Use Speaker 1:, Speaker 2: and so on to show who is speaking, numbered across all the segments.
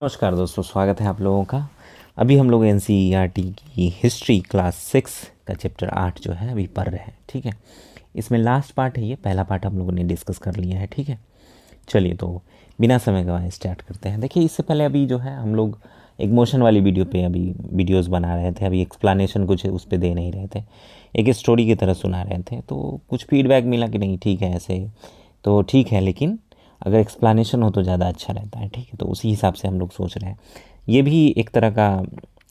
Speaker 1: नमस्कार दोस्तों, स्वागत है आप लोगों का। अभी हम लोग एनसीईआरटी की हिस्ट्री क्लास 6 का चैप्टर 8 जो है अभी पढ़ रहे हैं। ठीक है, इसमें लास्ट पार्ट है, ये पहला पार्ट हम लोगों ने डिस्कस कर लिया है। ठीक है, चलिए तो बिना समय गवाए स्टार्ट करते हैं। देखिए, इससे पहले अभी जो है हम लोग एक मोशन वाली वीडियो पे अभी वीडियोस बना रहे थे। अभी एक्सप्लेनेशन कुछ उस पर दे नहीं रहे थे, एक स्टोरी की तरह सुना रहे थे। तो कुछ फीडबैक मिला कि नहीं ठीक है, ऐसे तो ठीक है, लेकिन अगर एक्सप्लेनेशन हो तो ज़्यादा अच्छा रहता है। ठीक है, तो उसी हिसाब से हम लोग सोच रहे हैं। ये भी एक तरह का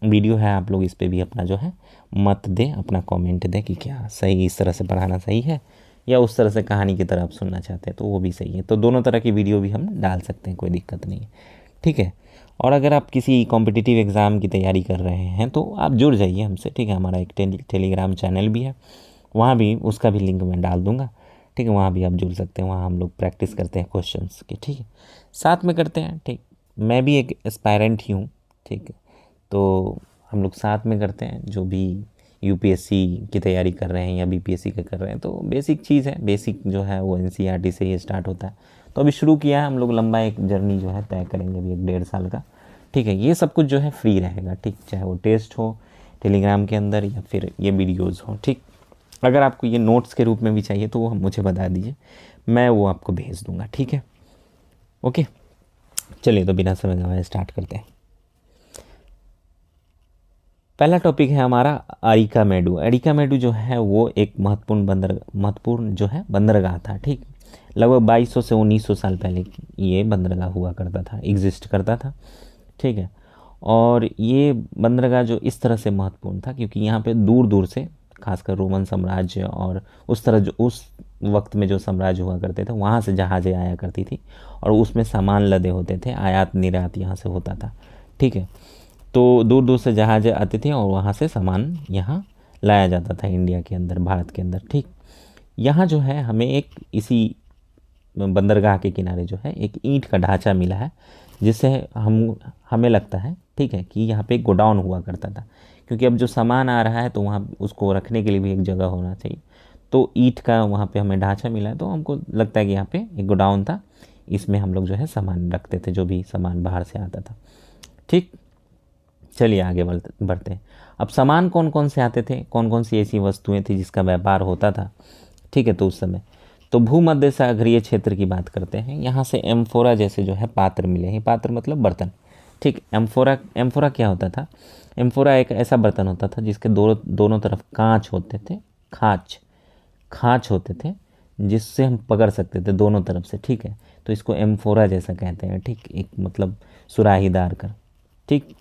Speaker 1: वीडियो है, आप लोग इस पर भी अपना जो है मत दें, अपना कमेंट दें कि क्या सही, इस तरह से पढ़ाना सही है या उस तरह से कहानी की तरह आप सुनना चाहते हैं तो वो भी सही है। तो दोनों तरह की वीडियो भी हम डाल सकते हैं, कोई दिक्कत नहीं है। ठीक है, और अगर आप किसी कॉम्पिटिटिव एग्ज़ाम की तैयारी कर रहे हैं तो आप जुड़ जाइए हमसे। ठीक है, हमारा एक टेलीग्राम चैनल भी है, वहाँ भी उसका भी लिंक मैं डाल दूँगा। ठीक है, वहाँ भी आप जुड़ सकते हैं। वहाँ हम लोग प्रैक्टिस करते हैं क्वेश्चंस की। ठीक है, साथ में करते हैं। ठीक, मैं भी एक एस्पायरेंट ही हूँ। ठीक है, तो हम लोग साथ में करते हैं। जो भी यूपीएससी की तैयारी कर रहे हैं या बीपीएससी का कर रहे हैं, तो बेसिक चीज़ है, बेसिक जो है वो एनसीईआरटी से ही स्टार्ट होता है। तो अभी शुरू किया है हम लोग, लंबा एक जर्नी जो है तय करेंगे अभी 1-1.5 साल का। ठीक है, ये सब कुछ जो है फ्री रहेगा। ठीक, चाहे वो टेस्ट हो टेलीग्राम के अंदर या फिर ये वीडियोज़ हो। ठीक, अगर आपको ये नोट्स के रूप में भी चाहिए तो वो मुझे बता दीजिए, मैं वो आपको भेज दूंगा। ठीक है, ओके, चलिए तो बिना समय गवाए स्टार्ट करते हैं। पहला टॉपिक है हमारा अरिकामेडु। अरिकामेडु जो है वो एक महत्वपूर्ण जो है बंदरगाह था। ठीक, लगभग 2200 से 1900 साल पहले ये बंदरगाह हुआ करता था, एग्जिस्ट करता था। ठीक है, और ये बंदरगाह जो इस तरह से महत्वपूर्ण था क्योंकि यहाँ पे दूर दूर से, खासकर रोमन साम्राज्य और उस तरह जो उस वक्त में जो साम्राज्य हुआ करते थे, वहाँ से जहाज़ें आया करती थी और उसमें सामान लदे होते थे, आयात निर्यात यहाँ से होता था। ठीक है, तो दूर दूर से जहाज़ें आते थे और वहाँ से सामान यहाँ लाया जाता था इंडिया के अंदर, भारत के अंदर। ठीक, यहाँ जो है हमें एक इसी बंदरगाह के किनारे जो है एक ईंट का ढांचा मिला है, जिससे हमें लगता है, ठीक है, कि यहाँ पे एक गोडाउन हुआ करता था। क्योंकि अब जो सामान आ रहा है तो वहाँ उसको रखने के लिए भी एक जगह होना चाहिए। तो ईंट का वहाँ पे हमें ढांचा मिला है, तो हमको लगता है कि यहाँ पे एक गोडाउन था, इसमें हम लोग जो है सामान रखते थे, जो भी सामान बाहर से आता था। ठीक, चलिए आगे बढ़ते हैं। अब सामान कौन कौन से आते थे, कौन कौन सी ऐसी वस्तुएं थी जिसका व्यापार होता था। ठीक है, तो उस समय तो भूमध्य सागरीय क्षेत्र की बात करते हैं। यहाँ से एम्फोरा जैसे जो है पात्र मिले हैं। पात्र मतलब बर्तन। ठीक, एम्फोरा क्या होता था? एम्फोरा एक ऐसा बर्तन होता था जिसके दोनों तरफ कांच होते थे, खाँच होते थे, जिससे हम पकड़ सकते थे दोनों तरफ से। ठीक है, तो इसको एम्फोरा जैसा कहते हैं। ठीक, एक मतलब सुराहीदार कर। ठीक,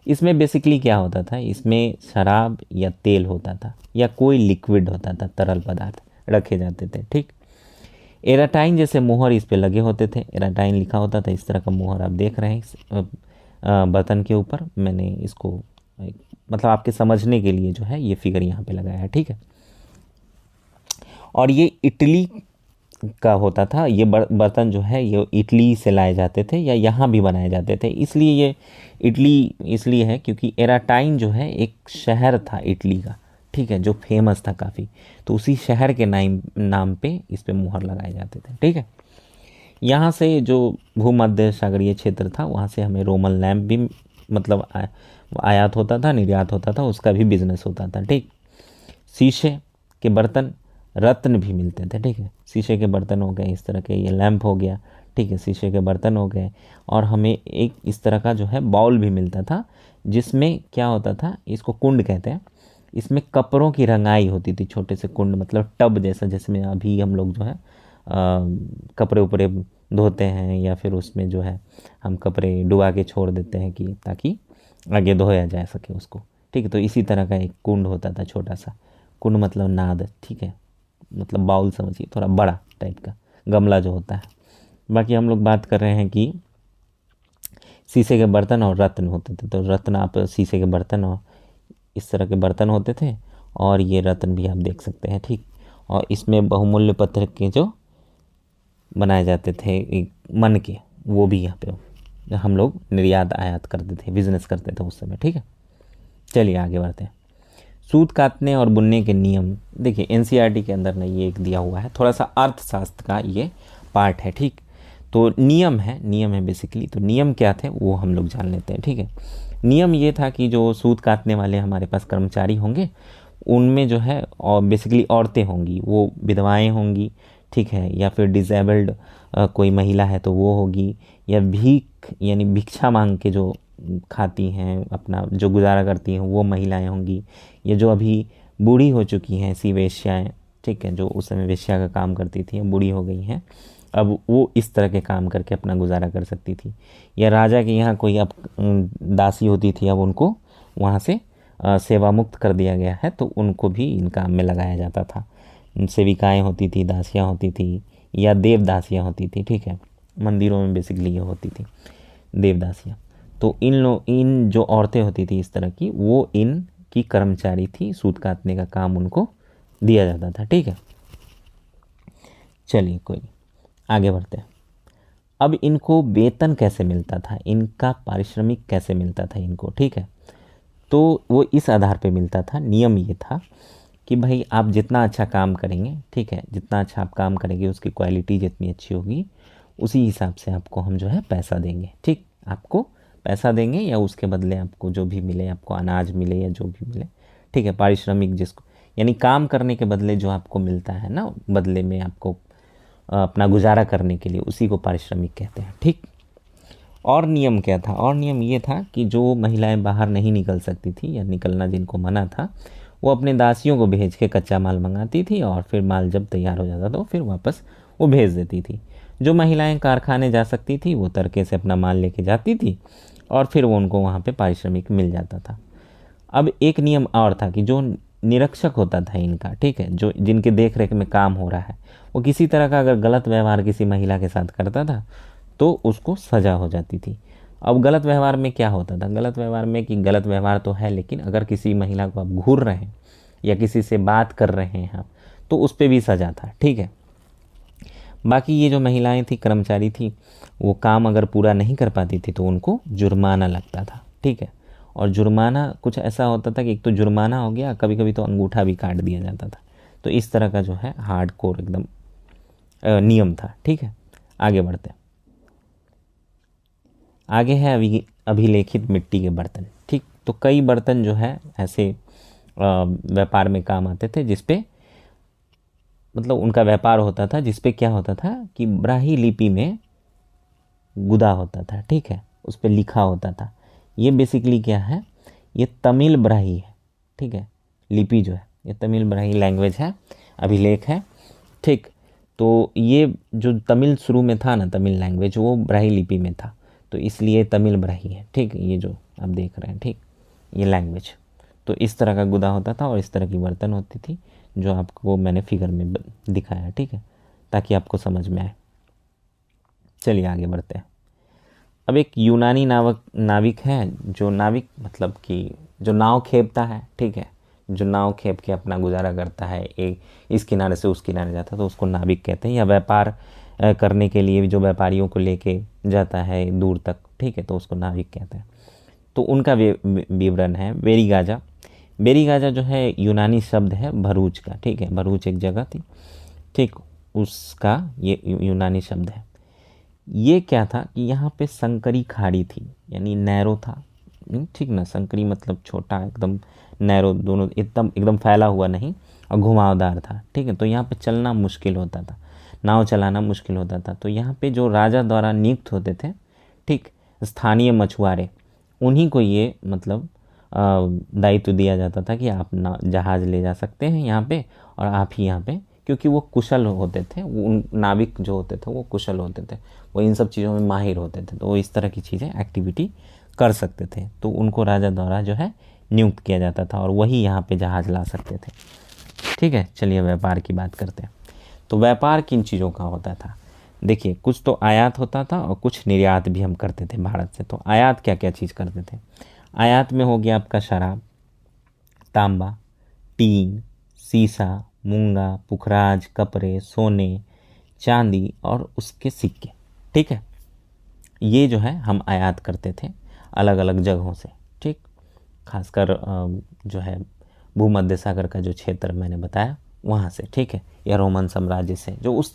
Speaker 1: इसमें बेसिकली क्या होता था, इसमें शराब या तेल होता था या कोई लिक्विड होता था, तरल पदार्थ रखे जाते थे। ठीक, एराटाइन जैसे मोहर इस पे लगे होते थे, एराटाइन लिखा होता था। इस तरह का मोहर आप देख रहे हैं बर्तन के ऊपर। मैंने इसको मतलब आपके समझने के लिए जो है ये फिगर यहाँ पे लगाया है। ठीक है, और ये इटली का होता था। ये बर्तन जो है ये इटली से लाए जाते थे या यहाँ भी बनाए जाते थे। इसलिए ये इटली इसलिए है क्योंकि एराटाइन जो है एक शहर था इटली का। ठीक है, जो फेमस था काफ़ी, तो उसी शहर के नाम पे इस पे मुहर लगाए जाते थे। ठीक है, यहाँ से जो भूमध्य सागरीय क्षेत्र था वहाँ से हमें रोमन लैंप भी मतलब आयात होता था, निर्यात होता था, उसका भी बिजनेस होता था। ठीक, शीशे के बर्तन, रत्न भी मिलते थे। ठीक है, शीशे के बर्तन हो गए, इस तरह के ये लैंप हो गया। ठीक है, शीशे के बर्तन हो गए, और हमें एक इस तरह का जो है बाउल भी मिलता था, जिसमें क्या होता था, इसको कुंड कहते हैं। इसमें कपड़ों की रंगाई होती थी, छोटे से कुंड मतलब टब जैसा, जिसमें अभी हम लोग जो है कपड़े उपड़े धोते हैं या फिर उसमें जो है हम कपड़े डुबा के छोड़ देते हैं कि ताकि आगे धोया जा सके उसको। ठीक है, तो इसी तरह का एक कुंड होता था, छोटा सा कुंड मतलब नाद। ठीक है, मतलब बाउल समझिए, थोड़ा बड़ा टाइप का गमला जो होता है। बाकी हम लोग बात कर रहे हैं कि शीशे के बर्तन और रत्न होते थे। तो रत्न आप शीशे के बर्तन और इस तरह के बर्तन होते थे, और ये रत्न भी आप देख सकते हैं। ठीक, और इसमें बहुमूल्य पत्थर के जो बनाए जाते थे एक मन के, वो भी यहाँ पे हम लोग निर्यात आयात करते थे, बिजनेस करते थे उस समय। ठीक है, चलिए आगे बढ़ते हैं। सूत काटने और बुनने के नियम। देखिए एनसीईआरटी के अंदर ना ये एक दिया हुआ है, थोड़ा सा अर्थशास्त्र का ये पार्ट है। ठीक, तो नियम है बेसिकली। तो नियम क्या थे वो हम लोग जान लेते हैं, ठीक है। नियम ये था कि जो सूत काटने वाले हमारे पास कर्मचारी होंगे उनमें जो है और बेसिकली औरतें होंगी, वो विधवाएं होंगी, ठीक है, या फिर डिसेबल्ड कोई महिला है तो वो होगी, या भीख यानी भिक्षा मांग के जो खाती हैं, अपना जो गुजारा करती हैं वो महिलाएं होंगी, या जो अभी बूढ़ी हो चुकी हैं ऐसी वेश्याएं, ठीक है, जो उस समय वेश्या का काम करती थी, बूढ़ी हो गई हैं, अब वो इस तरह के काम करके अपना गुजारा कर सकती थी। या राजा के यहाँ कोई अब दासी होती थी, अब उनको वहाँ से सेवा मुक्त कर दिया गया है तो उनको भी इन काम में लगाया जाता था। सेविकाएं होती थी, दासियाँ होती थी, या देवदासियाँ होती थी, ठीक है, मंदिरों में बेसिकली ये होती थी देवदासियाँ। तो इन जो औरतें होती थी इस तरह की, वो इन की कर्मचारी थी, सूत काटने का काम उनको दिया जाता था, ठीक है। चलिए कोई नहीं, आगे बढ़ते हैं। अब इनको वेतन कैसे मिलता था, इनका पारिश्रमिक कैसे मिलता था इनको, ठीक है। तो वो इस आधार पे मिलता था, नियम ये था कि भाई आप जितना अच्छा काम करेंगे, ठीक है, जितना अच्छा आप काम करेंगे उसकी क्वालिटी जितनी अच्छी होगी उसी हिसाब से आपको हम जो है पैसा देंगे, ठीक, आपको पैसा देंगे या उसके बदले आपको जो भी मिले, आपको अनाज मिले या जो भी मिले, ठीक है, पारिश्रमिक जिसको यानी काम करने के बदले जो आपको मिलता है ना, बदले में आपको अपना गुजारा करने के लिए, उसी को पारिश्रमिक कहते हैं, ठीक। और नियम क्या था, और नियम ये था कि जो महिलाएं बाहर नहीं निकल सकती थी या निकलना जिनको मना था, वो अपने दासियों को भेज के कच्चा माल मंगाती थी और फिर माल जब तैयार हो जाता तो फिर वापस वो भेज देती थी। जो महिलाएं कारखाने जा सकती थी वो तड़के से अपना माल लेके जाती थी और फिर वो उनको वहाँ पे पारिश्रमिक मिल जाता था। अब एक नियम और था कि जो निरीक्षक होता था इनका, ठीक है, जो जिनके देख रेख में काम हो रहा है, वो किसी तरह का अगर गलत व्यवहार किसी महिला के साथ करता था तो उसको सज़ा हो जाती थी। अब गलत व्यवहार में क्या होता था, गलत व्यवहार में कि गलत व्यवहार तो है, लेकिन अगर किसी महिला को आप घूर रहे हैं या किसी से बात कर रहे हैं आप, तो उस पर भी सज़ा था, ठीक है। बाकी ये जो महिलाएं थी, कर्मचारी थी, वो काम अगर पूरा नहीं कर पाती थी तो उनको जुर्माना लगता था, ठीक है। और जुर्माना कुछ ऐसा होता था कि एक तो जुर्माना हो गया, कभी कभी तो अंगूठा भी काट दिया जाता था। तो इस तरह का जो है हार्ड कोर एकदम नियम था, ठीक है। आगे बढ़ते हैं। आगे है अभिलेखित मिट्टी के बर्तन, ठीक। तो कई बर्तन जो है ऐसे व्यापार में काम आते थे, जिसपे मतलब उनका व्यापार होता था, जिसपे क्या होता था कि ब्राही लिपि में गुदा होता था, ठीक है, उस पर लिखा होता था। ये बेसिकली क्या है, ये तमिल ब्राही है, ठीक है, लिपि जो है ये तमिल ब्राही लैंग्वेज है, अभिलेख है, ठीक। तो ये जो तमिल शुरू में था ना, तमिल लैंग्वेज, वो ब्राही लिपि में था, तो इसलिए तमिल ब्राही है, ठीक। ये जो आप देख रहे हैं, ठीक, ये लैंग्वेज। तो इस तरह का गुदा होता था और इस तरह की बर्तन होती थी, जो आपको मैंने फिगर में दिखाया, ठीक है, ताकि आपको समझ में आए। चलिए आगे बढ़ते हैं। अब एक यूनानी नाविक है, जो नाविक मतलब कि जो नाव खेपता है, ठीक है, जो नाव खेप के अपना गुजारा करता है, एक इस किनारे से उस किनारे जाता है तो उसको नाविक कहते हैं। या व्यापार करने के लिए जो व्यापारियों को लेके जाता है दूर तक, ठीक है, तो उसको नाविक कहते हैं। तो उनका विवरण है बेरीगाजा। बेरीगाजा जो है यूनानी शब्द है भरूच का, ठीक है, भरूच एक जगह थी, ठीक, उसका ये यूनानी शब्द है। ये क्या था कि यहाँ पे संकरी खाड़ी थी, यानी नैरो था, ठीक ना, संकरी मतलब छोटा, एकदम नैरो, दोनों एकदम फैला हुआ नहीं, और घुमावदार था, ठीक है। तो यहाँ पे चलना मुश्किल होता था, नाव चलाना मुश्किल होता था। तो यहाँ पे जो राजा द्वारा नियुक्त होते थे, ठीक, स्थानीय मछुआरे, उन्हीं को ये मतलब दायित्व दिया जाता था कि आप जहाज़ ले जा सकते हैं यहाँ पे, और आप ही यहाँ पे, क्योंकि वो कुशल होते थे, उन नाविक जो होते थे वो कुशल होते थे, वो इन सब चीज़ों में माहिर होते थे, तो वो इस तरह की चीज़ें एक्टिविटी कर सकते थे। तो उनको राजा द्वारा जो है नियुक्त किया जाता था और वही यहाँ पे जहाज़ ला सकते थे, ठीक है। चलिए व्यापार की बात करते हैं। तो व्यापार किन चीज़ों का होता था, देखिए, कुछ तो आयात होता था और कुछ निर्यात भी हम करते थे भारत से। तो आयात क्या क्या चीज़ करते थे, आयात में हो गया आपका शराब, तांबा, टीन, सीसा, मूंगा, पुखराज, कपड़े, सोने, चांदी और उसके सिक्के, ठीक है। ये जो है हम आयात करते थे अलग अलग जगहों से, ठीक, खासकर जो है भूमध्य सागर का जो क्षेत्र मैंने बताया वहाँ से, ठीक है, या रोमन साम्राज्य से, जो उस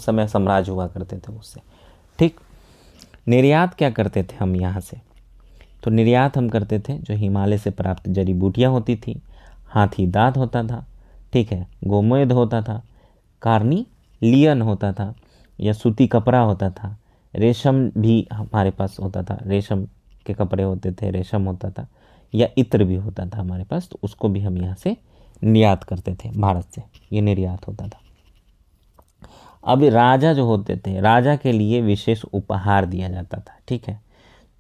Speaker 1: समय साम्राज्य हुआ करते थे उससे, ठीक। निर्यात क्या करते थे हम यहाँ से, तो निर्यात हम करते थे जो हिमालय से प्राप्त जड़ी बूटियाँ होती थी, हाथी दाँत होता था, ठीक है, गोमेद होता था, कार्निलियन होता था या सूती कपड़ा होता था, रेशम भी हमारे पास होता था, रेशम के कपड़े होते थे, रेशम होता था, या इत्र भी होता था हमारे पास, तो उसको भी हम यहाँ से निर्यात करते थे भारत से, ये निर्यात होता था। अब राजा जो होते थे, राजा के लिए विशेष उपहार दिया जाता था, ठीक है।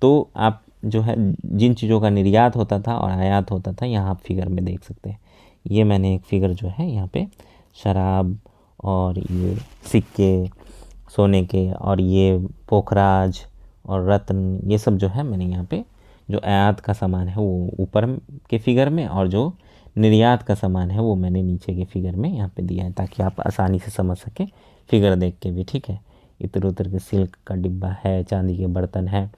Speaker 1: तो आप जो है जिन चीज़ों का निर्यात होता था और आयात होता था, यहाँ आप फिगर में देख सकते हैं। ये मैंने एक फिगर जो है यहाँ पे शराब और ये सिक्के सोने के और ये पोखराज और रत्न, ये सब जो है मैंने यहाँ पे जो आयात का सामान है वो ऊपर के फिगर में, और जो निर्यात का सामान है वो मैंने नीचे के फिगर में यहाँ पे दिया है, ताकि आप आसानी से समझ सकें फिगर देख के भी, ठीक है। इतर उतर के सिल्क का डिब्बा है, चांदी के बर्तन है।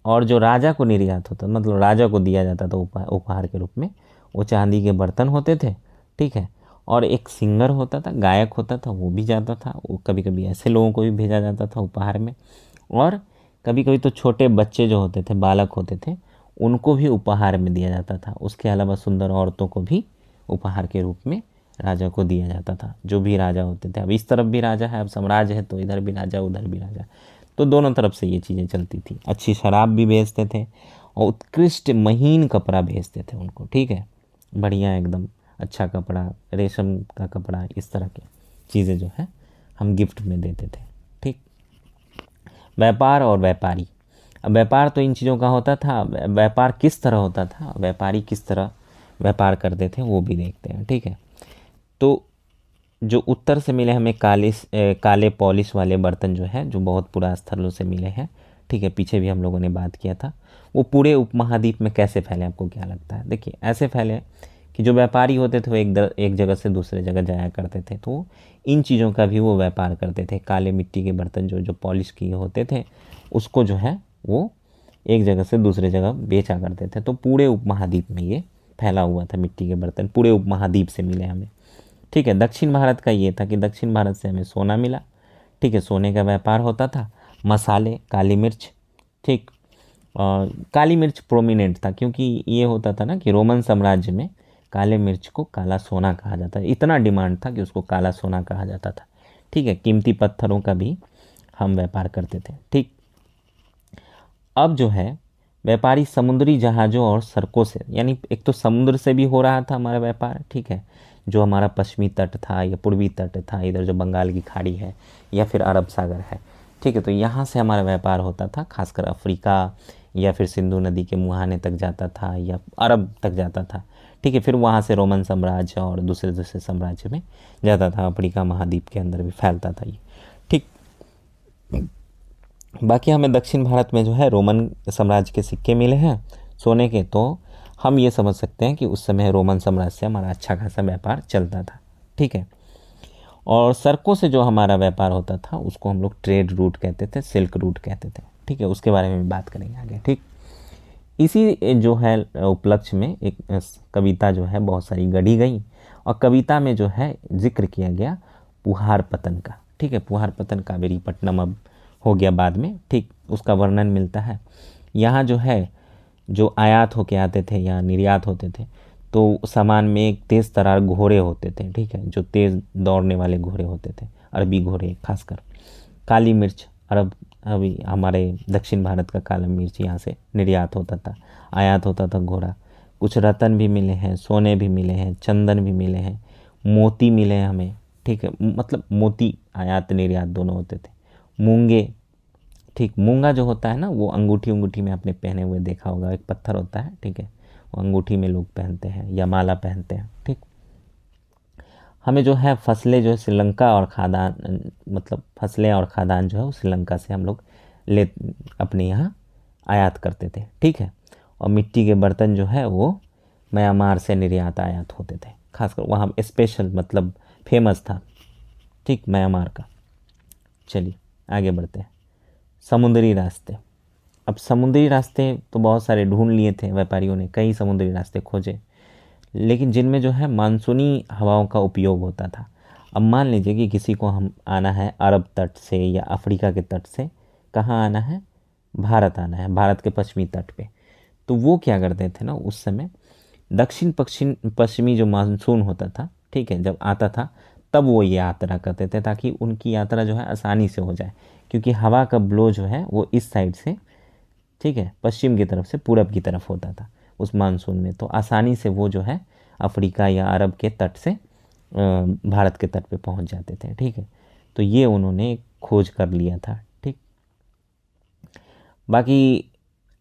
Speaker 1: और जो राजा को निर्यात होता, मतलब राजा को दिया जाता था उपहार के रूप में, वो चांदी के बर्तन होते थे, ठीक है। और एक सिंगर होता था, गायक होता था, वो भी जाता था, वो कभी कभी ऐसे लोगों को भी भेजा जाता था उपहार में। और कभी कभी तो छोटे बच्चे जो होते थे, बालक होते थे, उनको भी उपहार में दिया जाता था। उसके अलावा सुंदर औरतों को भी उपहार के रूप में राजा को दिया जाता था, जो भी राजा होते थे। अब इस तरफ भी राजा है, अब साम्राज्य है, तो इधर भी राजा उधर भी राजा, तो दोनों तरफ से ये चीज़ें चलती थी। अच्छी शराब भी बेचते थे और उत्कृष्ट महीन कपड़ा बेचते थे उनको, ठीक है, बढ़िया एकदम अच्छा कपड़ा, रेशम का कपड़ा, इस तरह की चीज़ें जो है हम गिफ्ट में देते थे, ठीक। व्यापार और व्यापारी, अब व्यापार तो इन चीज़ों का होता था, व्यापार किस तरह होता था, व्यापारी किस तरह व्यापार करते थे वो भी देखते हैं, ठीक है। तो जो उत्तर से मिले हमें काले पॉलिश वाले बर्तन जो है, जो बहुत पुराने स्थलों से मिले हैं, ठीक है, पीछे भी हम लोगों ने बात किया था, वो पूरे उपमहाद्वीप में कैसे फैले, आपको क्या लगता है? देखिए ऐसे फैले कि जो व्यापारी होते थे वो एक जगह से दूसरे जगह जाया करते थे, तो इन चीज़ों का भी वो व्यापार करते थे। काले मिट्टी के बर्तन जो पॉलिश किए होते थे, उसको जो है वो एक जगह से दूसरे जगह बेचा करते थे। तो पूरे उपमहाद्वीप में ये फैला हुआ था, मिट्टी के बर्तन पूरे उपमहाद्वीप से मिले हमें, ठीक है। दक्षिण भारत का ये था कि दक्षिण भारत से हमें सोना मिला, ठीक है, सोने का व्यापार होता था। मसाले, काली मिर्च, ठीक, काली मिर्च प्रोमिनेंट था, क्योंकि ये होता था ना कि रोमन साम्राज्य में काले मिर्च को काला सोना कहा जाता है, इतना डिमांड था कि उसको काला सोना कहा जाता था, ठीक है। कीमती पत्थरों का भी हम व्यापार करते थे, ठीक। अब जो है व्यापारी समुद्री जहाज़ों और सड़कों से, यानी एक तो समुद्र से भी हो रहा था हमारा व्यापार, ठीक है, जो हमारा पश्चिमी तट था या पूर्वी तट था, इधर जो बंगाल की खाड़ी है या फिर अरब सागर है, ठीक है, तो यहाँ से हमारा व्यापार होता था, खासकर अफ्रीका या फिर सिंधु नदी के मुहाने तक जाता था या अरब तक जाता था, ठीक है। फिर वहाँ से रोमन साम्राज्य और दूसरे दूसरे साम्राज्य में जाता था, अफ्रीका महाद्वीप के अंदर भी फैलता था ये, ठीक। बाकी हमें दक्षिण भारत में जो है रोमन साम्राज्य के सिक्के मिले हैं सोने के, तो हम ये समझ सकते हैं कि उस समय रोमन साम्राज्य से हमारा अच्छा खासा व्यापार चलता था, ठीक है। और सड़कों से जो हमारा व्यापार होता था उसको हम लोग ट्रेड रूट कहते थे, सिल्क रूट कहते थे, ठीक है, उसके बारे में भी बात करेंगे आगे, ठीक। इसी जो है उपलक्ष्य में एक कविता जो है बहुत सारी गढ़ी गई, और कविता में जो है जिक्र किया गया पुहार पतन का, ठीक है। पुहार पतन कावेरी पट्टनम अब हो गया बाद में, ठीक, उसका वर्णन मिलता है। यहाँ जो है जो आयात होके आते थे या निर्यात होते थे, तो सामान में एक तेज़ तरार घोड़े होते थे, ठीक है, जो तेज़ दौड़ने वाले घोड़े होते थे, अरबी घोड़े खासकर। काली मिर्च, अभी हमारे दक्षिण भारत का काला मिर्च यहाँ से निर्यात होता था, आयात होता था घोड़ा। कुछ रतन भी मिले हैं, सोने भी मिले हैं, चंदन भी मिले हैं, मोती मिले हैं हमें, ठीक है, मतलब मोती आयात निर्यात दोनों होते थे। मूंगे, ठीक, मूंगा जो होता है ना, वो अंगूठी में आपने पहने हुए देखा होगा, एक पत्थर होता है, ठीक है, वो अंगूठी में लोग पहनते हैं या माला पहनते हैं, ठीक। हमें जो है फसलें जो है श्रीलंका और खादान, मतलब फसलें और खादान जो है वो श्रीलंका से हम लोग ले अपने यहाँ आयात करते थे, ठीक है। और मिट्टी के बर्तन जो है वो म्यांमार से निर्यात आयात होते थे, खासकर वहाँ स्पेशल मतलब फेमस था, ठीक, म्यांमार का। चलिए आगे बढ़ते हैं। समुद्री रास्ते, अब समुद्री रास्ते तो बहुत सारे ढूंढ लिए थे व्यापारियों ने, कई समुद्री रास्ते खोजे, लेकिन जिनमें जो है मानसूनी हवाओं का उपयोग होता था। अब मान लीजिए कि किसी को हम आना है अरब तट से या अफ्रीका के तट से, कहाँ आना है, भारत आना है, भारत के पश्चिमी तट पे। तो वो क्या करते थे ना उस समय, दक्षिण पश्चिमी जो मानसून होता था, ठीक है, जब आता था तब वो ये यात्रा करते थे, ताकि उनकी यात्रा जो है आसानी से हो जाए, क्योंकि हवा का ब्लो जो है वो इस साइड से, ठीक है, पश्चिम की तरफ से पूरब की तरफ होता था उस मानसून में, तो आसानी से वो जो है अफ्रीका या अरब के तट से भारत के तट पे पहुंच जाते थे, ठीक है। तो ये उन्होंने खोज कर लिया था, ठीक। बाकी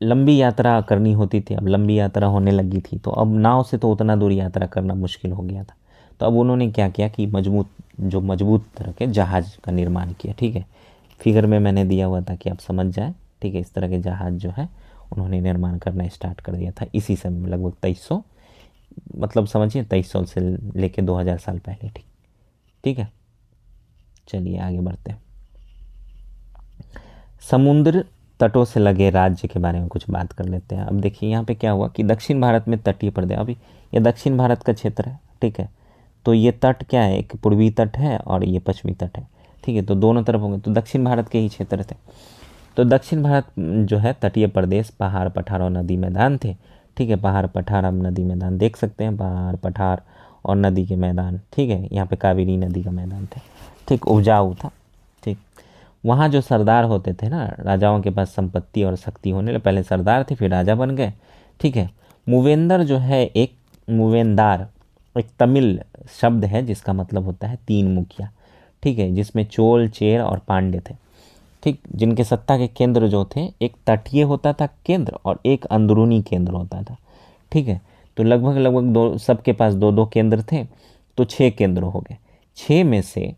Speaker 1: लंबी यात्रा करनी होती थी, अब लंबी यात्रा होने लगी थी, तो अब नाव से तो उतना दूर यात्रा करना मुश्किल हो गया था। तो अब उन्होंने क्या किया कि मजबूत तरह के जहाज़ का निर्माण किया, ठीक है। फिगर में मैंने दिया हुआ था कि आप समझ जाए, ठीक है। इस तरह के जहाज़ जो है उन्होंने निर्माण करना स्टार्ट कर दिया था इसी समय में, लगभग 2300, मतलब समझिए 2300 से लेके 2000 साल पहले, ठीक, ठीक है। चलिए आगे बढ़ते हैं। समुद्र तटों से लगे राज्य के बारे में कुछ बात कर लेते हैं। अब देखिए यहाँ पे क्या हुआ कि दक्षिण भारत में तटीय प्रदेश, अभी ये दक्षिण भारत का क्षेत्र है, ठीक है। तो ये तट क्या है, एक पूर्वी तट है और ये पश्चिमी तट है, ठीक है। तो दोनों तरफ होंगे, तो दक्षिण भारत के ही क्षेत्र थे। तो दक्षिण भारत जो है तटीय प्रदेश, पहाड़ पठार और नदी मैदान थे, ठीक है। पहाड़ पठार, हम नदी मैदान देख सकते हैं, पहाड़ पठार और नदी के मैदान, ठीक है। यहाँ पे कावेरी नदी का मैदान था, ठीक, उपजाऊ था, ठीक। वहाँ जो सरदार होते थे ना, राजाओं के पास संपत्ति और शक्ति होने लगे, पहले सरदार थे फिर राजा बन गए, ठीक है। मूवेंदर जो है एक मूवेंदार एक तमिल शब्द है जिसका मतलब होता है 3 मुखिया, ठीक है, जिसमें चोल, चेर और पांड्य थे, ठीक, जिनके सत्ता के केंद्र जो थे, एक तटीय होता था केंद्र और एक अंदरूनी केंद्र होता था, ठीक है। तो लगभग दो, सबके पास 2-2 केंद्र थे, तो 6 केंद्र हो गए। 6 में से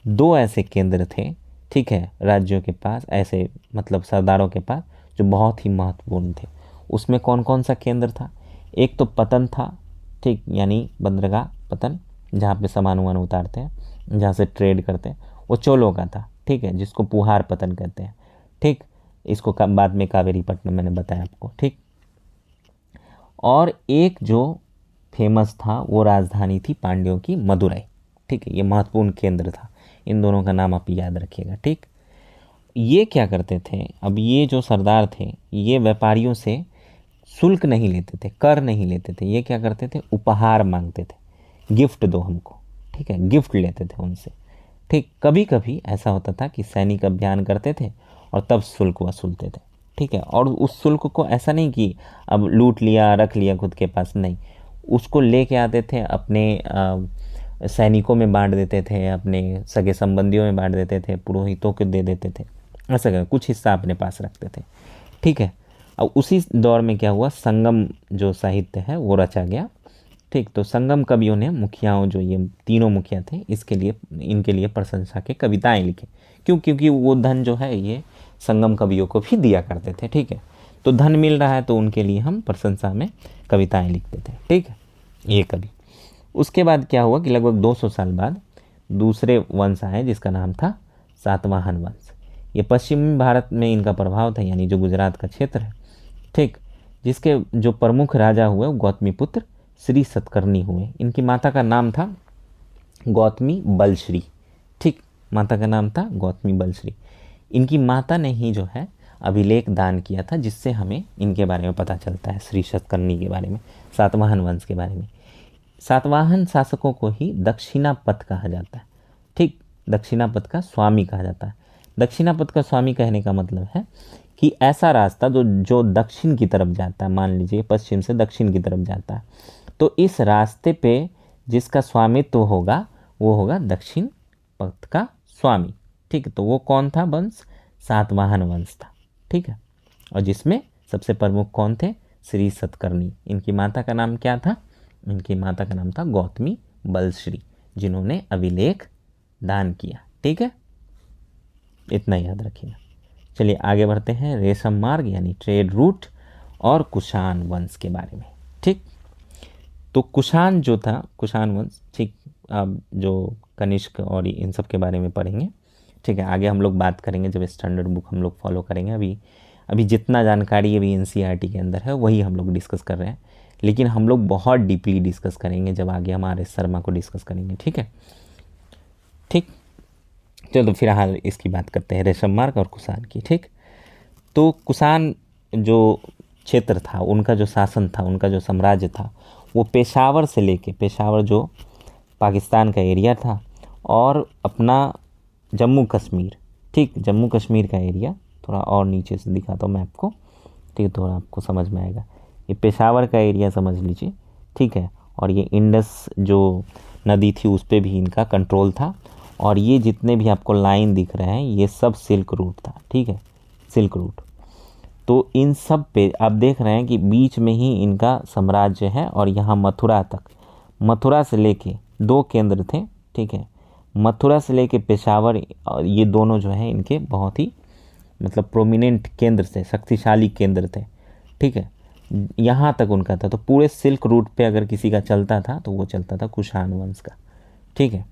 Speaker 1: 2 ऐसे केंद्र थे, ठीक है, राज्यों के पास, ऐसे मतलब सरदारों के पास, जो बहुत ही महत्वपूर्ण थे। उसमें कौन कौन सा केंद्र था, एक तो पतन था, ठीक, यानी बंदरगाह पतन, जहाँ पे सामान वामान उतारते हैं, जहाँ से ट्रेड करते हैं, वो चोलों का था, ठीक है, जिसको पुहार पतन कहते हैं, ठीक। इसको बाद में कावेरीपट्टनम मैंने बताया आपको, ठीक। और एक जो फेमस था वो राजधानी थी पांड्यों की मदुरई, ठीक है, ये महत्वपूर्ण केंद्र था। इन दोनों का नाम आप याद रखिएगा, ठीक। ये क्या करते थे, अब ये जो सरदार थे ये व्यापारियों से शुल्क नहीं लेते थे, कर नहीं लेते थे, ये क्या करते थे, उपहार मांगते थे, गिफ्ट दो हमको, ठीक है, गिफ्ट लेते थे उनसे, ठीक। कभी कभी ऐसा होता था कि सैनिक अभियान करते थे और तब शुल्क वसूलते थे, ठीक है। और उस शुल्क को ऐसा नहीं कि अब लूट लिया रख लिया खुद के पास, नहीं, उसको लेके आते थे, अपने सैनिकों में बांट देते थे, अपने सगे संबंधियों में बांट देते थे, पुरोहितों को दे देते थे, ऐसा कर कुछ हिस्सा अपने पास रखते थे, ठीक है। अब उसी दौर में क्या हुआ, संगम जो साहित्य है वो रचा गया, ठीक। तो संगम कवियों ने मुखियाओं, जो ये तीनों मुखिया थे, इनके लिए प्रशंसा के कविताएं लिखे, क्योंकि वो धन जो है ये संगम कवियों को भी दिया करते थे, ठीक है। तो धन मिल रहा है तो उनके लिए हम प्रशंसा में कविताएं लिखते थे, ठीक है, ये कवि। उसके बाद क्या हुआ कि लगभग 200 साल बाद दूसरे वंश आए जिसका नाम था सातवाहन वंश। ये पश्चिमी भारत में इनका प्रभाव था, यानी जो गुजरात का क्षेत्र है, ठीक। जिसके जो प्रमुख राजा हुए वो गौतमीपुत्र श्री सतकर्णी हुए। इनकी माता का नाम था गौतमी बलश्री, ठीक, माता का नाम था गौतमी बलश्री। इनकी माता ने ही जो है अभिलेख दान किया था, जिससे हमें इनके बारे में पता चलता है, श्री सतकर्णी के बारे में, सातवाहन वंश के बारे में। सातवाहन शासकों को ही दक्षिणापथ कहा जाता है, ठीक, दक्षिणापथ का स्वामी कहा जाता है। दक्षिणापथ का स्वामी कहने का मतलब है कि ऐसा रास्ता जो दक्षिण की तरफ जाता है, मान लीजिए पश्चिम से दक्षिण की तरफ जाता है, तो इस रास्ते पे जिसका स्वामित्व होगा वो होगा दक्षिण पथ का स्वामी, ठीक है। तो वो कौन था वंश, सातवाहन वंश था, ठीक है। और जिसमें सबसे प्रमुख कौन थे, श्री सतकर्णी। इनकी माता का नाम क्या था, इनकी माता का नाम था गौतमी बलश्री, जिन्होंने अभिलेख दान किया, ठीक है, इतना याद रखिएगा। चलिए आगे बढ़ते हैं, रेशम मार्ग यानी ट्रेड रूट और कुषाण वंश के बारे में, ठीक। तो कुषाण जो था, कुषाण वंश, ठीक, अब जो कनिष्क और इन सब के बारे में पढ़ेंगे, ठीक है। आगे हम लोग बात करेंगे जब स्टैंडर्ड बुक हम लोग फॉलो करेंगे। अभी जितना जानकारी अभी एनसीईआरटी के अंदर है वही हम लोग डिस्कस कर रहे हैं, लेकिन हम लोग बहुत डीपली डिस्कस करेंगे जब आगे हमारे शर्मा को डिस्कस करेंगे, ठीक है। ठीक, चलो फिलहाल इसकी बात करते हैं रेशम मार्ग और कुषाण की। ठीक, तो कुषाण जो क्षेत्र था, उनका जो शासन था, उनका जो साम्राज्य था, वो पेशावर से लेके, पेशावर जो पाकिस्तान का एरिया था, और अपना जम्मू कश्मीर, ठीक, जम्मू कश्मीर का एरिया, थोड़ा और नीचे से दिखाता हूँ मैं आपको, ठीक है, थोड़ा आपको समझ में आएगा। ये पेशावर का एरिया समझ लीजिए, ठीक है, और ये इंडस जो नदी थी उस पर भी इनका कंट्रोल था, और ये जितने भी आपको लाइन दिख रहे हैं ये सब सिल्क रूट था। ठीक है, सिल्क रूट। तो इन सब पे आप देख रहे हैं कि बीच में ही इनका साम्राज्य है, और यहाँ मथुरा तक, मथुरा से लेके 2 केंद्र थे। ठीक है, मथुरा से लेके पेशावर, ये दोनों जो है इनके बहुत ही मतलब प्रोमिनेंट केंद्र थे, शक्तिशाली केंद्र थे। ठीक है, यहाँ तक उनका था। तो पूरे सिल्क रूट पे अगर किसी का चलता था तो वो चलता था कुषाण वंश का। ठीक है,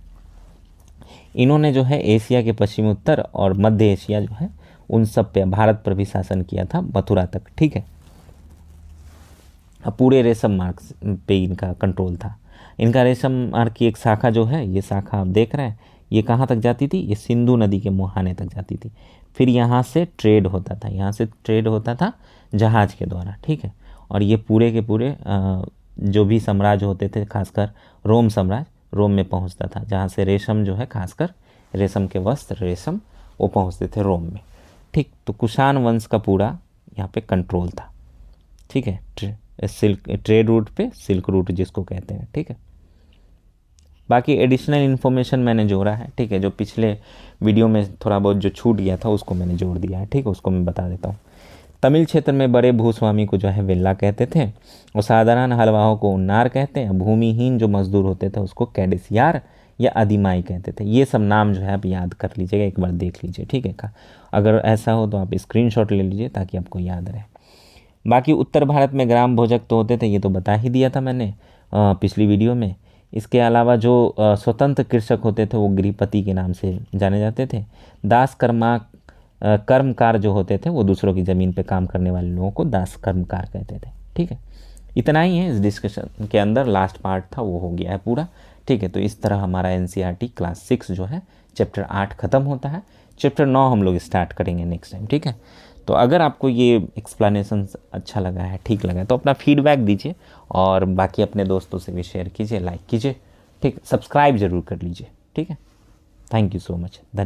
Speaker 1: इन्होंने जो है एशिया के पश्चिमी उत्तर और मध्य एशिया जो है उन सब पे, भारत पर भी शासन किया था, मथुरा तक। ठीक है, अब पूरे रेशम मार्ग पे इनका कंट्रोल था। इनका रेशम मार्ग की एक शाखा जो है, ये शाखा आप देख रहे हैं, ये कहाँ तक जाती थी, ये सिंधु नदी के मुहाने तक जाती थी। फिर यहाँ से ट्रेड होता था, यहाँ से ट्रेड होता था जहाज के द्वारा। ठीक है, और ये पूरे के पूरे जो भी साम्राज्य होते थे, खासकर रोम साम्राज्य, रोम में पहुँचता था, जहाँ से रेशम जो है, खासकर रेशम के वस्त्र, रेशम, वो पहुँचते थे रोम में। ठीक, तो कुषाण वंश का पूरा यहाँ पे कंट्रोल था। ठीक है, सिल्क ट्रेड रूट पे, सिल्क रूट जिसको कहते हैं। ठीक है, बाकी एडिशनल इन्फॉर्मेशन मैंने जोड़ा है। ठीक है, जो पिछले वीडियो में थोड़ा बहुत जो छूट गया था उसको मैंने जोड़ दिया है। ठीक है, उसको मैं बता देता हूँ। तमिल क्षेत्र में बड़े भूस्वामी को जो है वेल्ला कहते थे, और साधारण हलवाओं को उन्नार कहते हैं। भूमिहीन जो मजदूर होते थे उसको कैडिसियार या अधिमाई कहते थे। ये सब नाम जो है आप याद कर लीजिएगा, एक बार देख लीजिए। ठीक है, अगर ऐसा हो तो आप स्क्रीनशॉट ले लीजिए ताकि आपको याद रहे। बाकी उत्तर भारत में ग्राम भोजक तो होते थे, ये तो बता ही दिया था मैंने पिछली वीडियो में। इसके अलावा जो स्वतंत्र कृषक होते थे वो गृहपति के नाम से जाने जाते थे। दास कर्मकार जो होते थे वो दूसरों की ज़मीन पे काम करने वाले लोगों को दास कर्मकार कहते थे। ठीक है, इतना ही है इस डिस्कशन के अंदर। लास्ट पार्ट था वो हो गया है पूरा। ठीक है, तो इस तरह हमारा NCERT क्लास 6 जो है चैप्टर 8 ख़त्म होता है। चैप्टर 9 हम लोग स्टार्ट करेंगे नेक्स्ट टाइम। ठीक है, तो अगर आपको ये एक्सप्लेनेशन अच्छा लगा है, ठीक लगा है, तो अपना फीडबैक दीजिए, और बाकी अपने दोस्तों से भी शेयर कीजिए, लाइक कीजिए। ठीक, सब्सक्राइब ज़रूर कर लीजिए। ठीक है, थैंक यू सो मच, धन्यवाद।